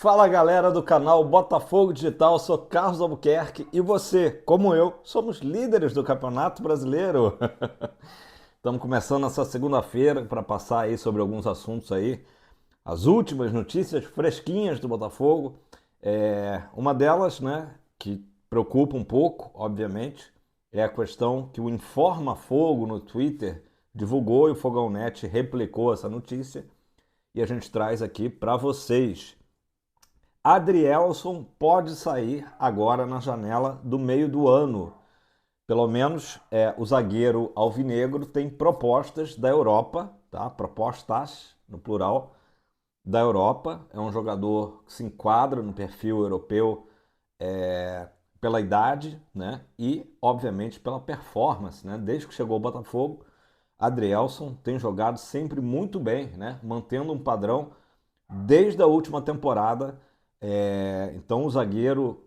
Fala galera do canal Botafogo Digital, eu sou Carlos Albuquerque e você, como eu, somos líderes do Campeonato Brasileiro. Estamos começando essa segunda-feira para passar aí sobre alguns assuntos aí, as últimas notícias fresquinhas do Botafogo. Uma delas, né, que preocupa um pouco, obviamente, é a questão que o Informa Fogo no Twitter divulgou e o Fogão Net replicou essa notícia e a gente traz aqui para vocês. Adrielson pode sair agora na janela do meio do ano. Pelo menos o zagueiro alvinegro tem propostas da Europa, tá? Propostas, no plural, da Europa. É um jogador que se enquadra no perfil europeu pela idade, né? E, obviamente, pela performance, né? Desde que chegou ao Botafogo, Adrielson tem jogado sempre muito bem, né? Mantendo um padrão desde a última temporada. Então o zagueiro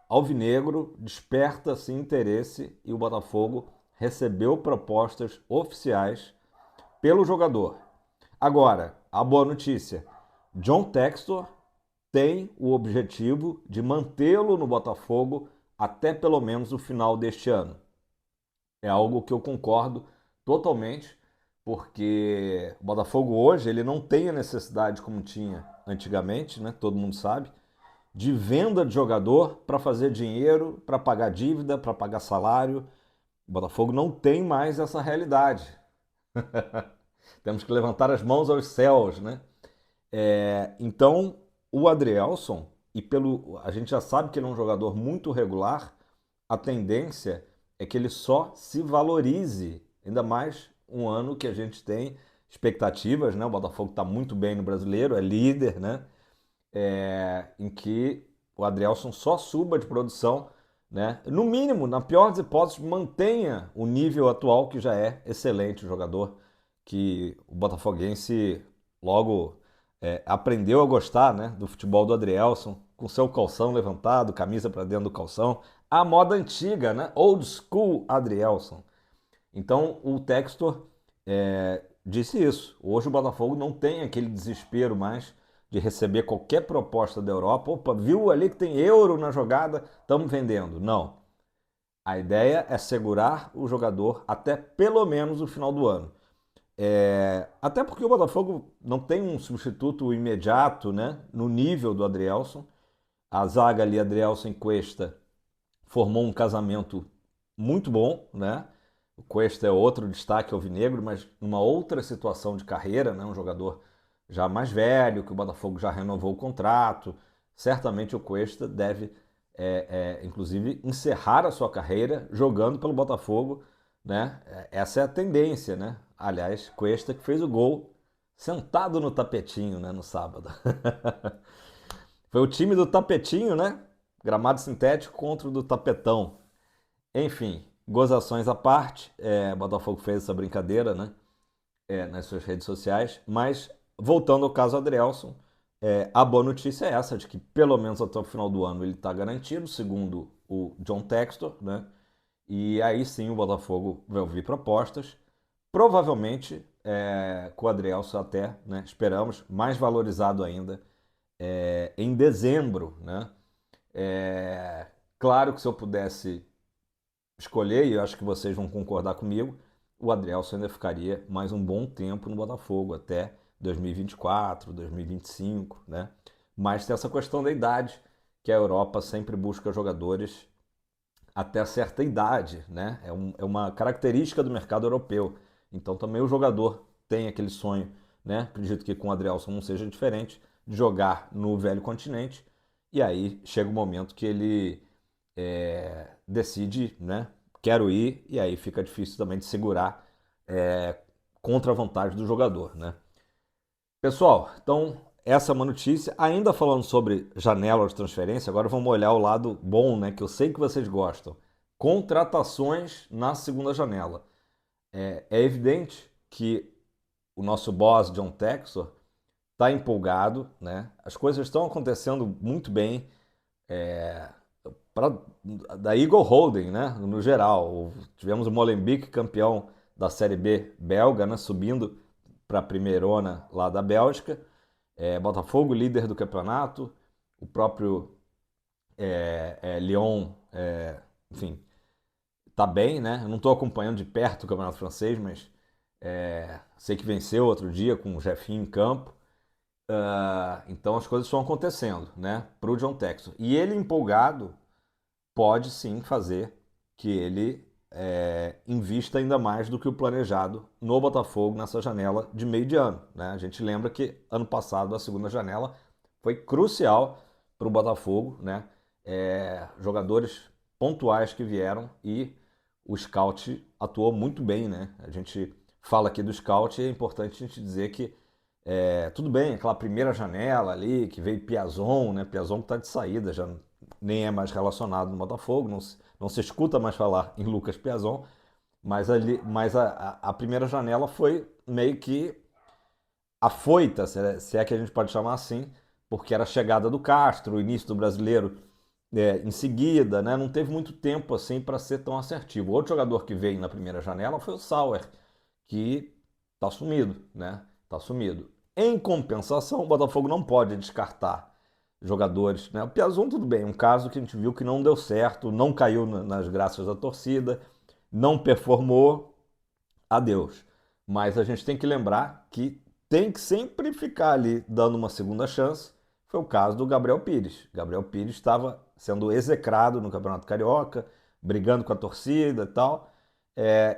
alvinegro desperta assim interesse e o Botafogo recebeu propostas oficiais pelo jogador. Agora, a boa notícia: John Textor tem o objetivo de mantê-lo no Botafogo até pelo menos o final deste ano. É algo que eu concordo totalmente, porque o Botafogo hoje ele não tem a necessidade como tinha antigamente, né? Todo mundo sabe, de venda de jogador para fazer dinheiro, para pagar dívida, para pagar salário. O Botafogo não tem mais essa realidade. Temos que levantar as mãos aos céus, né? Então, o Adrielson, e pelo a gente já sabe que ele é um jogador muito regular, a tendência é que ele só se valorize, ainda mais um ano que a gente tem expectativas, né? O Botafogo está muito bem no Brasileiro, é líder, né? Em que o Adrielson só suba de produção, né? No mínimo, na pior das hipóteses, mantenha o nível atual, que já é excelente o jogador, que o botafoguense logo aprendeu a gostar, né, do futebol do Adrielson, com seu calção levantado, camisa para dentro do calção, a moda antiga, né? Old school Adrielson. Então o Textor disse isso. Hoje o Botafogo não tem aquele desespero mais de receber qualquer proposta da Europa. Opa, viu ali que tem euro na jogada, estamos vendendo. Não. A ideia é segurar o jogador até pelo menos o final do ano. Até porque o Botafogo não tem um substituto imediato, né, no nível do Adrielson. A zaga ali, Adrielson e Cuesta, formou um casamento muito bom, né? O Cuesta é outro destaque alvinegro, mas numa outra situação de carreira, né? Um jogador já mais velho, que o Botafogo já renovou o contrato. Certamente o Cuesta deve, inclusive, encerrar a sua carreira jogando pelo Botafogo, né? Essa é a tendência, né? Aliás, Cuesta que fez o gol sentado no tapetinho, né? No sábado. Foi o time do tapetinho, né? Gramado sintético contra o do tapetão. Enfim, gozações à parte, o Botafogo fez essa brincadeira, né? Nas suas redes sociais. Mas, voltando ao caso Adrielson, a boa notícia é essa, de que pelo menos até o final do ano ele está garantido, segundo o John Textor, né? E aí sim o Botafogo vai ouvir propostas. Provavelmente com o Adrielson até, né? Esperamos, mais valorizado ainda em dezembro, né? Claro que se eu pudesse escolher, e eu acho que vocês vão concordar comigo, o Adrielson ainda ficaria mais um bom tempo no Botafogo, até 2024, 2025, né? Mas tem essa questão da idade, que a Europa sempre busca jogadores até certa idade, né? É uma característica do mercado europeu. Então também o jogador tem aquele sonho, né? Acredito que com o Adrielson não seja diferente, de jogar no velho continente, e aí chega o momento que ele decide, né? Quero ir, e aí fica difícil também de segurar contra a vontade do jogador, né? Pessoal, então essa é uma notícia. Ainda falando sobre janela de transferência, agora vamos olhar o lado bom, né? Que eu sei que vocês gostam. Contratações na segunda janela. É evidente que o nosso boss, John Texor, está empolgado, né? As coisas estão acontecendo muito bem. Pra, da Eagle Holding, né? No geral. Tivemos o Molenbeek campeão da Série B belga, né? Subindo para a primeirona lá da Bélgica. Botafogo líder do campeonato. o próprio Lyon, enfim, tá bem, né? Eu não estou acompanhando de perto o Campeonato Francês, mas sei que venceu outro dia com o Jefinho em campo. Então as coisas estão acontecendo, né? Para o John Textor. E ele empolgado pode sim fazer que ele invista ainda mais do que o planejado no Botafogo nessa janela de meio de ano, né? A gente lembra que ano passado a segunda janela foi crucial para o Botafogo, né? Jogadores pontuais que vieram e o scout atuou muito bem, né? A gente fala aqui do scout e é importante a gente dizer que tudo bem, aquela primeira janela ali que veio Piazon, né? Piazon que está de saída, já nem é mais relacionado no Botafogo, não se escuta mais falar em Lucas Piazon, mas a primeira janela foi meio que afoita, se é que a gente pode chamar assim, porque era a chegada do Castro, o início do Brasileiro em seguida, né? Não teve muito tempo assim para ser tão assertivo. Outro jogador que veio na primeira janela foi o Sauer, que está sumido, né? Tá sumido. Em compensação, o Botafogo não pode descartar jogadores, né? O Piazon, tudo bem, um caso que a gente viu que não deu certo, não caiu nas graças da torcida, não performou, adeus. Mas a gente tem que lembrar que tem que sempre ficar ali dando uma segunda chance. Foi o caso do Gabriel Pires. Gabriel Pires estava sendo execrado no Campeonato Carioca, brigando com a torcida e tal,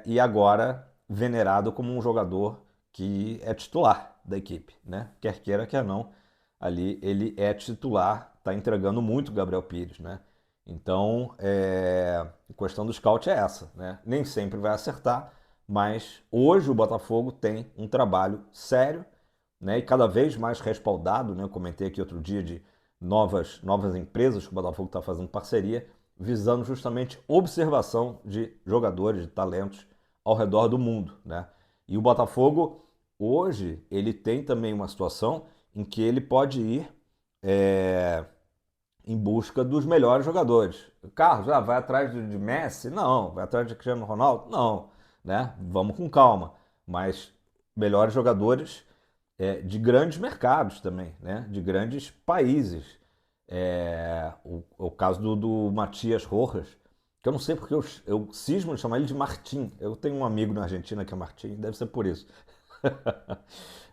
e agora venerado como um jogador que é titular da equipe, né? Quer queira, quer não, ali ele é titular, está entregando muito o Gabriel Pires, né? Então, a questão do scout é essa, né? Nem sempre vai acertar, mas hoje o Botafogo tem um trabalho sério, né? E cada vez mais respaldado, né? Eu comentei aqui outro dia de novas empresas que o Botafogo está fazendo parceria, visando justamente observação de jogadores, de talentos ao redor do mundo, né? E o Botafogo hoje ele tem também uma situação em que ele pode ir é, em busca dos melhores jogadores. Carlos, vai atrás de Messi? Não. Vai atrás de Cristiano Ronaldo? Não. Né? Vamos com calma. Mas melhores jogadores de grandes mercados também, né? De grandes países. O caso do Matias Rojas, que eu não sei porque eu cismo de chamar ele de Martim. Eu tenho um amigo na Argentina que é Martim, deve ser por isso.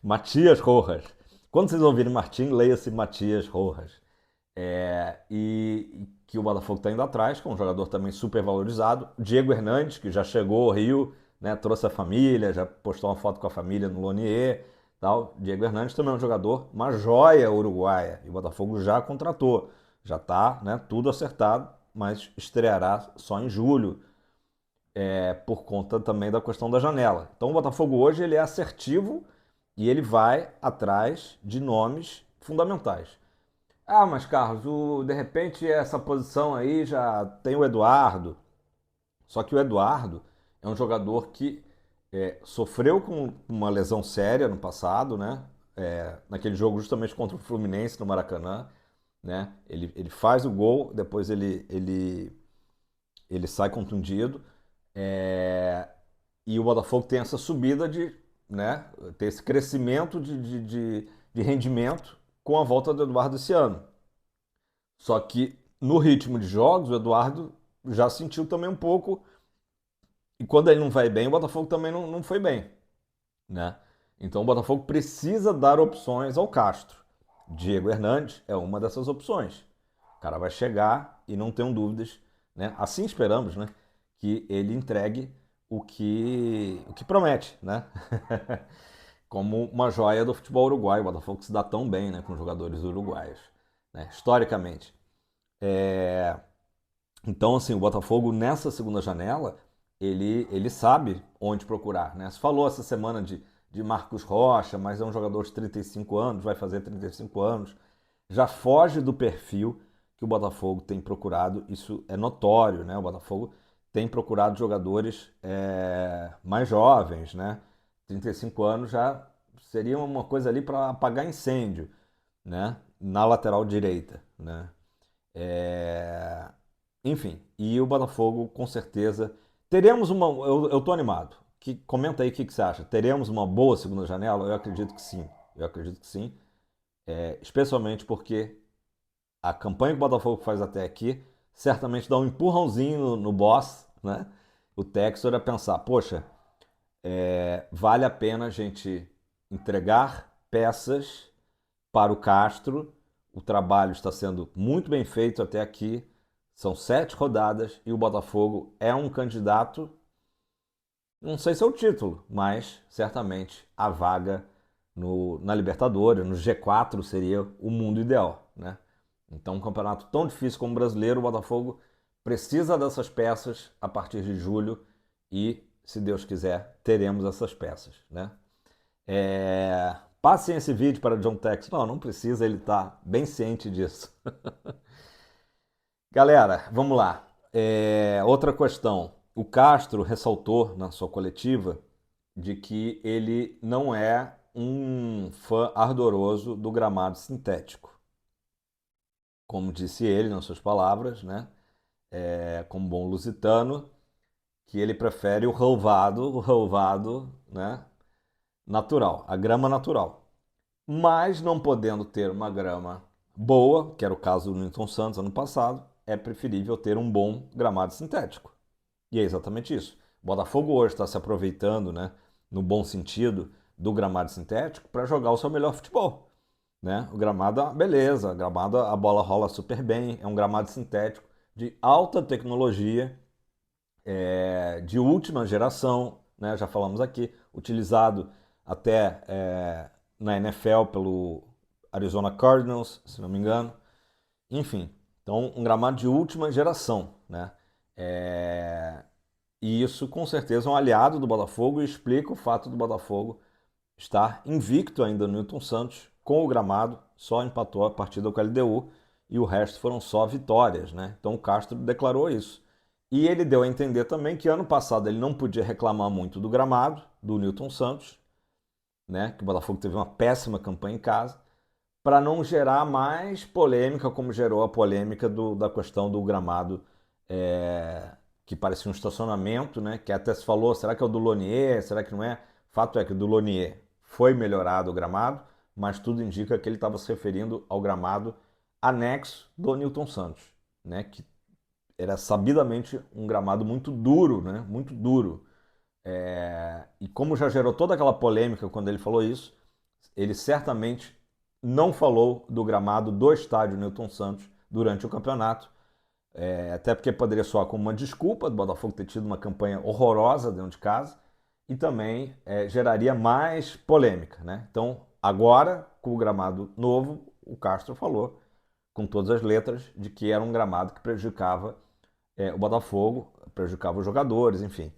Matias Rojas. Quando vocês ouvirem Martim, leia-se Matias Rojas. E que o Botafogo está indo atrás, que é um jogador também super valorizado. Diego Hernandes, que já chegou ao Rio, né, trouxe a família, já postou uma foto com a família no Lonier. Tal. Diego Hernandes também é um jogador, uma joia uruguaia. E o Botafogo já contratou. Já está, né, tudo acertado, mas estreará só em julho, por conta também da questão da janela. Então o Botafogo hoje ele é assertivo e ele vai atrás de nomes fundamentais. Ah, mas Carlos, de repente essa posição aí já tem o Eduardo. Só que o Eduardo é um jogador que sofreu com uma lesão séria no passado, né? Naquele jogo justamente contra o Fluminense no Maracanã, né? Ele faz o gol, depois ele sai contundido. é, e o Botafogo tem essa subida né? Tem esse crescimento de rendimento com a volta do Eduardo esse ano. Só que no ritmo de jogos, o Eduardo já sentiu também um pouco. E quando ele não vai bem, o Botafogo também não foi bem, né? Então o Botafogo precisa dar opções ao Castro. Diego Hernandes é uma dessas opções. O cara vai chegar e não tenham dúvidas, né? Assim esperamos, né? Que ele entregue o que promete, né? Como uma joia do futebol uruguaio. O Botafogo se dá tão bem, né, com jogadores uruguaios, né? Historicamente. Então, assim, o Botafogo nessa segunda janela, ele sabe onde procurar, né? Se falou essa semana de Marcos Rocha, mas é um jogador de 35 anos, vai fazer 35 anos, já foge do perfil que o Botafogo tem procurado, isso é notório, né? O Botafogo tem procurado jogadores mais jovens, né? 35 anos já seria uma coisa ali para apagar incêndio, né? Na lateral direita, né? É, Enfim, e o Botafogo com certeza teremos uma. Eu tô animado. Comenta aí o que você acha. Teremos uma boa segunda janela? Eu acredito que sim. Eu acredito que sim. Especialmente porque a campanha que o Botafogo faz até aqui certamente dá um empurrãozinho no boss, né? O Textor a pensar, poxa, vale a pena a gente entregar peças para o Castro. O trabalho está sendo muito bem feito até aqui. São 7 rodadas e o Botafogo é um candidato, não sei se é o título, mas certamente a vaga na Libertadores, no G4 seria o mundo ideal, né? Então, um campeonato tão difícil como o brasileiro, o Botafogo precisa dessas peças a partir de julho e, se Deus quiser, teremos essas peças, né? Passem esse vídeo para John Tex. Não precisa, ele está bem ciente disso. Galera, vamos lá. Outra questão. O Castro ressaltou na sua coletiva de que ele não é um fã ardoroso do gramado sintético. Como disse ele nas suas palavras, né? Como bom lusitano, que ele prefere o relvado, né? Natural, a grama natural. Mas não podendo ter uma grama boa, que era o caso do Newton Santos ano passado, é preferível ter um bom gramado sintético. E é exatamente isso. O Botafogo hoje está se aproveitando, né, no bom sentido, do gramado sintético para jogar o seu melhor futebol. Né? O gramado, beleza, o gramado, a bola rola super bem, é um gramado sintético de alta tecnologia, de última geração, né? Já falamos aqui, utilizado até na NFL pelo Arizona Cardinals, se não me engano. Enfim, então um gramado de última geração, né? E isso com certeza é um aliado do Botafogo e explica o fato do Botafogo estar invicto ainda no Newton Santos com o gramado, só empatou a partida com a LDU e o resto foram só vitórias, né? Então o Castro declarou isso. E ele deu a entender também que ano passado ele não podia reclamar muito do gramado do Newton Santos, né? Que o Botafogo teve uma péssima campanha em casa, para não gerar mais polêmica, como gerou a polêmica da questão do gramado, que parecia um estacionamento, né? Que até se falou, será que é o do Lonier? Será que não é? Fato é que o do Lonier foi melhorado o gramado, mas tudo indica que ele estava se referindo ao gramado anexo do Newton Santos, né? Que era sabidamente um gramado muito duro, né? Muito duro. E como já gerou toda aquela polêmica quando ele falou isso, ele certamente não falou do gramado do estádio Newton Santos durante o campeonato, até porque poderia soar como uma desculpa do Botafogo ter tido uma campanha horrorosa dentro de casa e também geraria mais polêmica, né? Então, agora, com o gramado novo, o Castro falou com todas as letras de que era um gramado que prejudicava o Botafogo, prejudicava os jogadores, enfim.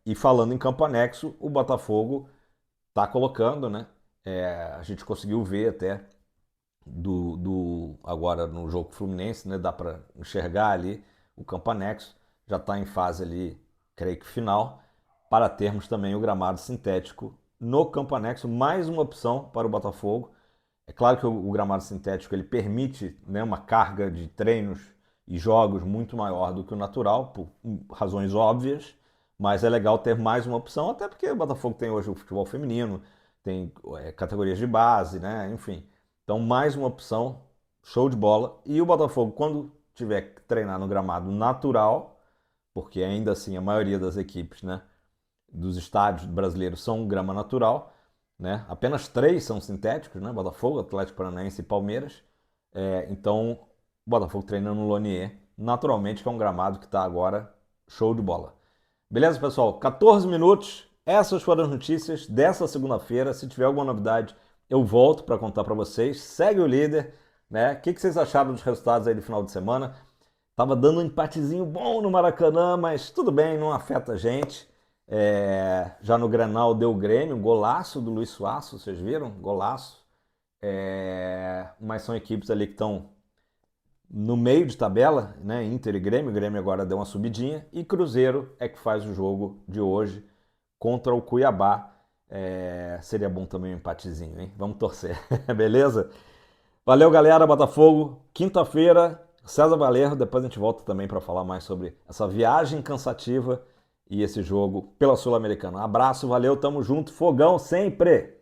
E falando em campo anexo, o Botafogo está colocando, né? A gente conseguiu ver até agora no jogo Fluminense, né? Dá para enxergar ali o campo anexo, já está em fase ali, creio que final, para termos também o gramado sintético no campo anexo, mais uma opção para o Botafogo. É claro que o gramado sintético ele permite, né, uma carga de treinos e jogos muito maior do que o natural, por razões óbvias, mas é legal ter mais uma opção, até porque o Botafogo tem hoje o futebol feminino, tem categorias de base, né? Enfim. Então, mais uma opção, show de bola. E o Botafogo, quando tiver que treinar no gramado natural, porque ainda assim a maioria das equipes, né, dos estádios brasileiros são grama natural, né? Apenas 3 são sintéticos, né? Botafogo, Atlético Paranaense e Palmeiras. Então, o Botafogo treinando no Lonier, naturalmente, que é um gramado que está agora show de bola. Beleza, pessoal? 14 minutos. Essas foram as notícias dessa segunda-feira. Se tiver alguma novidade, eu volto para contar para vocês. Segue o líder, né? O que vocês acharam dos resultados aí do final de semana? Tava dando um empatezinho bom no Maracanã, mas tudo bem, não afeta a gente. Já no Grenal deu o Grêmio, um golaço do Luiz Suaço, vocês viram? Golaço. Mas são equipes ali que estão no meio de tabela, né? Inter e Grêmio. O Grêmio agora deu uma subidinha. E Cruzeiro é que faz o jogo de hoje contra o Cuiabá. Seria bom também um empatezinho, hein? Vamos torcer, beleza? Valeu, galera. Botafogo, quinta-feira, César Valerro. Depois a gente volta também para falar mais sobre essa viagem cansativa e esse jogo pela Sul-Americana. Abraço, valeu, tamo junto. Fogão sempre!